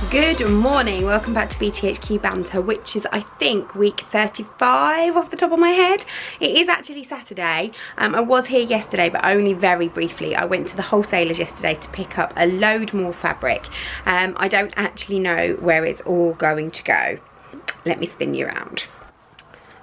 Good morning, welcome back to BTHQ Banter, which is I think week 35 off the top of my head. It is actually Saturday. I was here yesterday but only very briefly. I went to the wholesalers yesterday to pick up a load more fabric. I don't actually know where it's all going to go. Let me spin you around.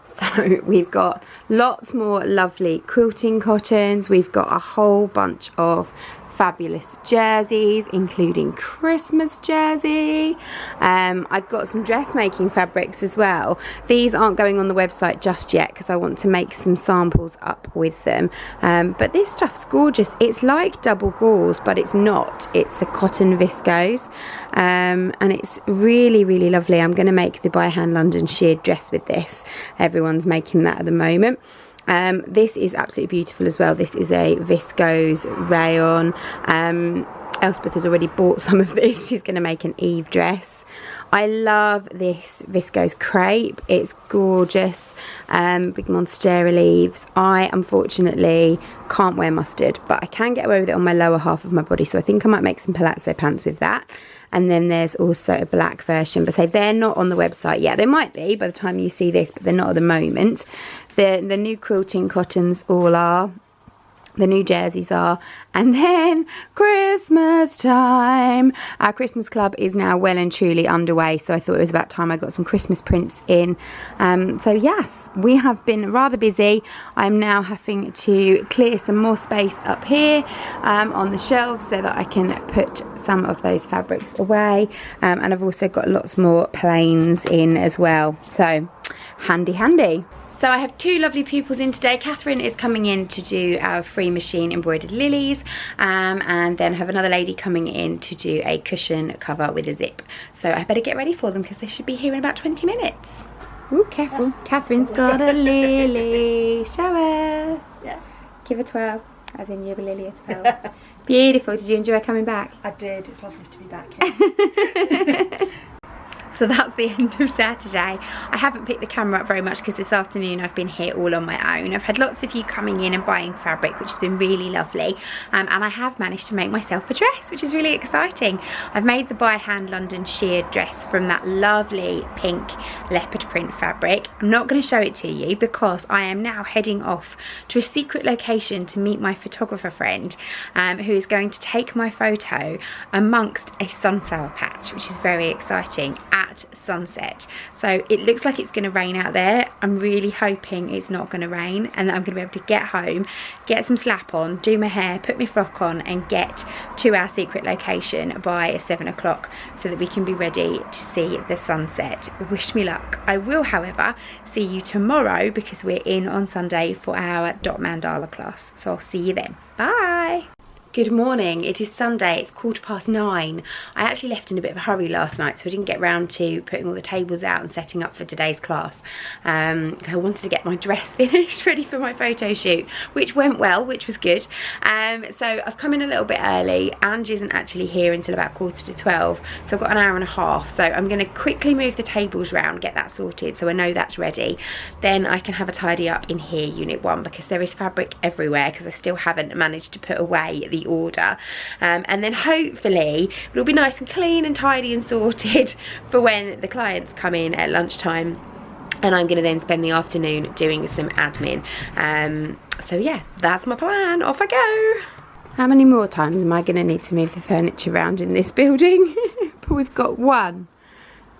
So we've got lots more lovely quilting cottons. We've got a whole bunch of fabulous jerseys, including Christmas jersey. I've got some dressmaking fabrics as well. These aren't going on the website just yet because I want to make some samples up with them. But this stuff's gorgeous. It's like double gauze, but it's not. It's a cotton viscose, and it's really, really lovely. I'm going to make the by hand London sheared dress with this. Everyone's making that at the moment. This is absolutely beautiful as well. This is a viscose rayon. Elspeth has already bought some of this. She's going to make an Eve dress. I love this viscose crepe. It's gorgeous. Big monstera leaves. I unfortunately can't wear mustard, but I can get away with it on my lower half of my body, so I think I might make some palazzo pants with that. And then there's also a black version, but say they're not on the website yet. They might be by the time you see this, but they're not at the moment. The new quilting cottons all are. The new jerseys are. And then Christmas time. Our Christmas club is now well and truly underway, so I thought it was about time I got some Christmas prints in. So yes, we have been rather busy. I'm now having to clear some more space up here on the shelves so that I can put some of those fabrics away. And I've also got lots more plains in as well. So handy. So I have two lovely pupils in today. Catherine is coming in to do our free machine embroidered lilies, and then I have another lady coming in to do a cushion cover with a zip. So I better get ready for them because they should be here in about 20 minutes. Ooh, careful. Catherine's got a lily. Show us. Yeah. Give a 12, as in you're a lily at 12. Beautiful. Did you enjoy coming back? I did. It's lovely to be back here. So that's the end of Saturday. I haven't picked the camera up very much because this afternoon I've been here all on my own. I've had lots of you coming in and buying fabric, which has been really lovely. And I have managed to make myself a dress, which is really exciting. I've made the by hand London sheared dress from that lovely pink leopard print fabric. I'm not going to show it to you because I am now heading off to a secret location to meet my photographer friend, who is going to take my photo amongst a sunflower patch, which is very exciting, at sunset. So it looks like it's going to rain out there. I'm really hoping it's not going to rain and that I'm going to be able to get home, get some slap on, do my hair, put my frock on and get to our secret location by 7 o'clock so that we can be ready to see the sunset. Wish me luck. I will, however, see you tomorrow because we're in on Sunday for our dot mandala class. So I'll see you then. Bye. Good morning, it is Sunday, it's 9:15. I actually left in a bit of a hurry last night, so I didn't get round to putting all the tables out and setting up for today's class. I wanted to get my dress finished, ready for my photo shoot, which went well, which was good. So I've come in a little bit early. Ange isn't actually here until about 11:45, so I've got an hour and a half. So I'm going to quickly move the tables round, get that sorted so I know that's ready. Then I can have a tidy up in here, Unit 1, because there is fabric everywhere because I still haven't managed to put away the order, and then hopefully it'll be nice and clean and tidy and sorted for when the clients come in at lunchtime, and I'm going to then spend the afternoon doing some admin. So yeah, that's my plan. Off I go. How many more times am I going to need to move the furniture around in this building? But we've got 1,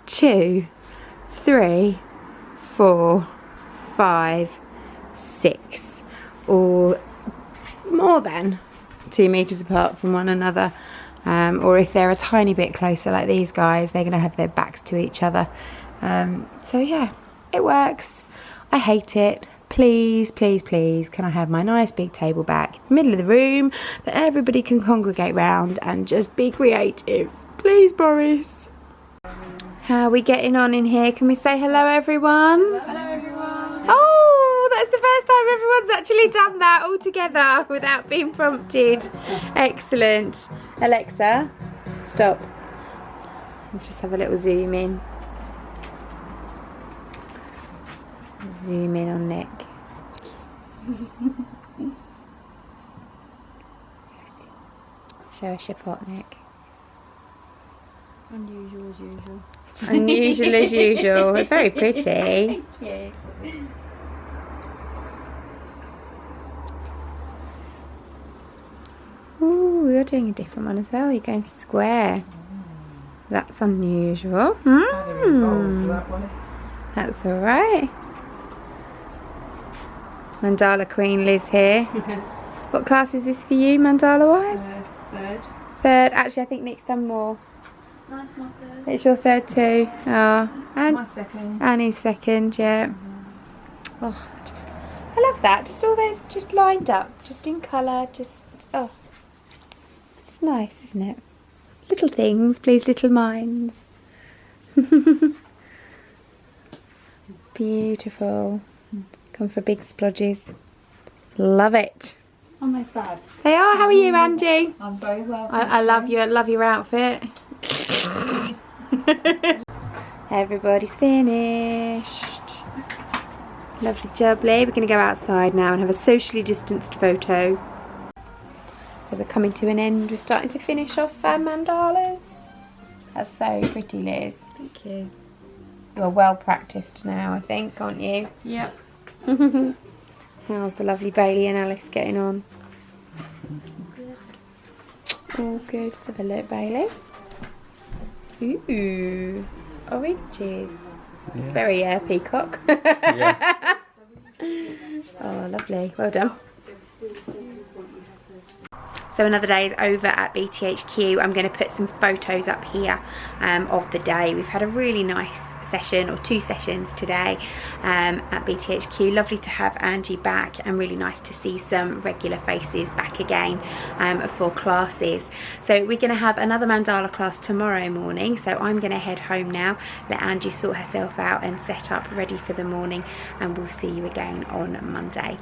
2, 3, 4, 5, 6, all more than 2 meters apart from one another, or if they're a tiny bit closer like these guys, they're going to have their backs to each other. So yeah, it works. I hate it. Please, please, please, can I have my nice big table back, middle of the room, that everybody can congregate round and just be creative? Please, Boris. How are we getting on in here? Can we say hello, everyone? Hello, everyone. Oh, that's the first time everyone's actually done that all together without being prompted. Excellent. Alexa, stop. Just have a little zoom in. Zoom in on Nick. Show us your pot, Nick. Unusual as usual. Unusual as usual. It's very pretty. Thank you. Ooh, you're doing a different one as well. You're going square. That's unusual. That's alright. Mandala Queen Liz here. What class is this for you, mandala wise? Third. Third. Actually, I think Nick's done more. No, it's my third. It's your third too. Oh, and My second. Annie's second, yeah. Oh, I love that. Just all those just lined up, just in colour, just, oh. It's nice, isn't it? Little things, please, little minds. Beautiful. Come for big splodges. Love it. Oh, my fab. They are. How are you, Angie? I'm very well. I love your outfit. Everybody's finished. Lovely jubbly. We're going to go outside now and have a socially distanced photo. So we're coming to an end. We're starting to finish off our mandalas. That's so pretty, Liz. Thank you. You're well practiced now, I think, aren't you? Yep. How's the lovely Bailey and Alice getting on? All good. Let's have a look, Bailey. Ooh, oranges. It's very peacock. Yeah. Oh, lovely. Well done. So another day is over at BTHQ. I'm going to put some photos up here of the day. We've had a really nice session, or 2 sessions today at BTHQ. Lovely to have Angie back, and really nice to see some regular faces back again for classes. So we're going to have another mandala class tomorrow morning, so I'm going to head home now, let Angie sort herself out and set up ready for the morning, and we'll see you again on Monday.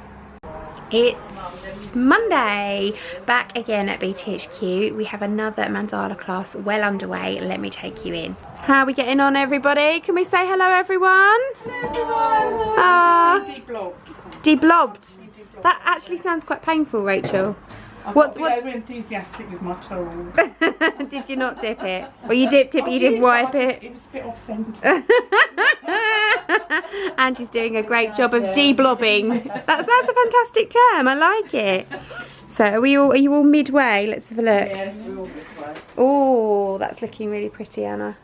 It's Monday, back again at BTHQ. We have another mandala class well underway. Let me take you in. How are we getting on, everybody? Can we say hello, everyone? Hello, everyone. Deblobbed. That actually sounds quite painful, Rachel. What's over enthusiastic with my tool. Did you not dip it? Well, you dipped it, but you didn't wipe it. It was a bit off centre. Angie's doing a great job of deblobbing. That's a fantastic term. I like it. So are you all midway? Let's have a look. Yes, we're all midway. Oh, that's looking really pretty, Anna.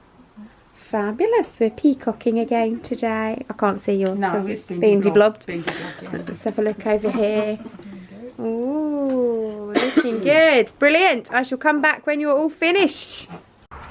Fabulous. We're peacocking again today. I can't see yours because it's been deblobbed. Let's have a look over here. Ooh, looking good. Brilliant. I shall come back when you're all finished.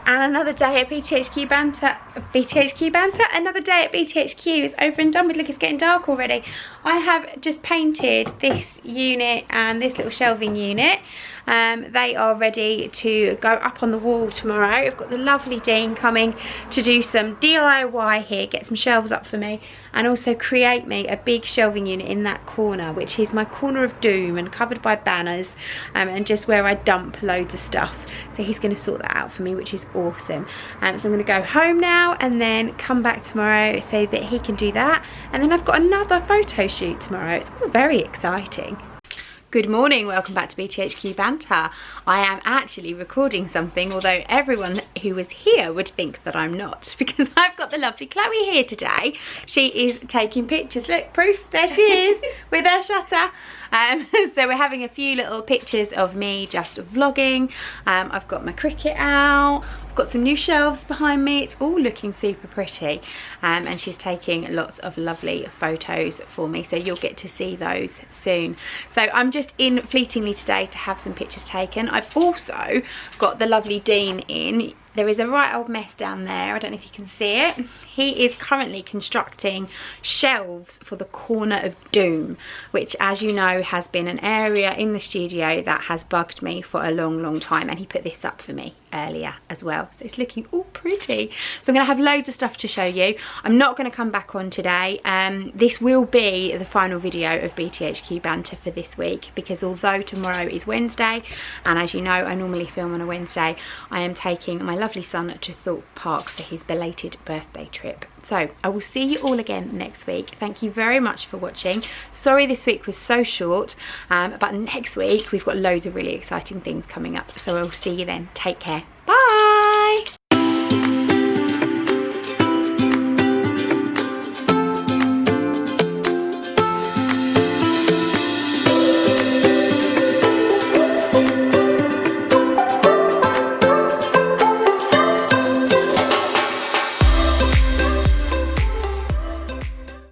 And another day at BTHQ Banter. BTHQ Banter? Another day at BTHQ is over and done with. Look, it's getting dark already. I have just painted this unit and this little shelving unit. They are ready to go up on the wall tomorrow. I've got the lovely Dean coming to do some DIY here, get some shelves up for me, and also create me a big shelving unit in that corner, which is my corner of doom and covered by banners, and just where I dump loads of stuff. So he's going to sort that out for me, which is awesome. So I'm going to go home now and then come back tomorrow so that he can do that. And then I've got another photo shoot tomorrow. It's all very exciting. Good morning, welcome back to BTHQ Banter. I am actually recording something, although everyone who was here would think that I'm not, because I've got the lovely Chloe here today. She is taking pictures. Look, proof, there she is with her shutter. So we're having a few little pictures of me just vlogging. I've got my cricket out. I've got some new shelves behind me. It's all looking super pretty. And she's taking lots of lovely photos for me. So you'll get to see those soon. So I'm just in fleetingly today to have some pictures taken. I've also got the lovely Dean in. There is a right old mess down there. I don't know if you can see it. He is currently constructing shelves for the corner of doom, which, as you know, has been an area in the studio that has bugged me for a long time, and he put this up for me earlier as well, so it's looking all pretty. So I'm going to have loads of stuff to show you. I'm not going to come back on today. This will be the final video of BTHQ Banter for this week, because although tomorrow is Wednesday, and as you know I normally film on a Wednesday, I am taking my lovely son to Thorpe Park for his belated birthday trip. So I will see you all again next week. Thank you very much for watching. Sorry this week was so short, but next week we've got loads of really exciting things coming up. So I will see you then. Take care. Bye.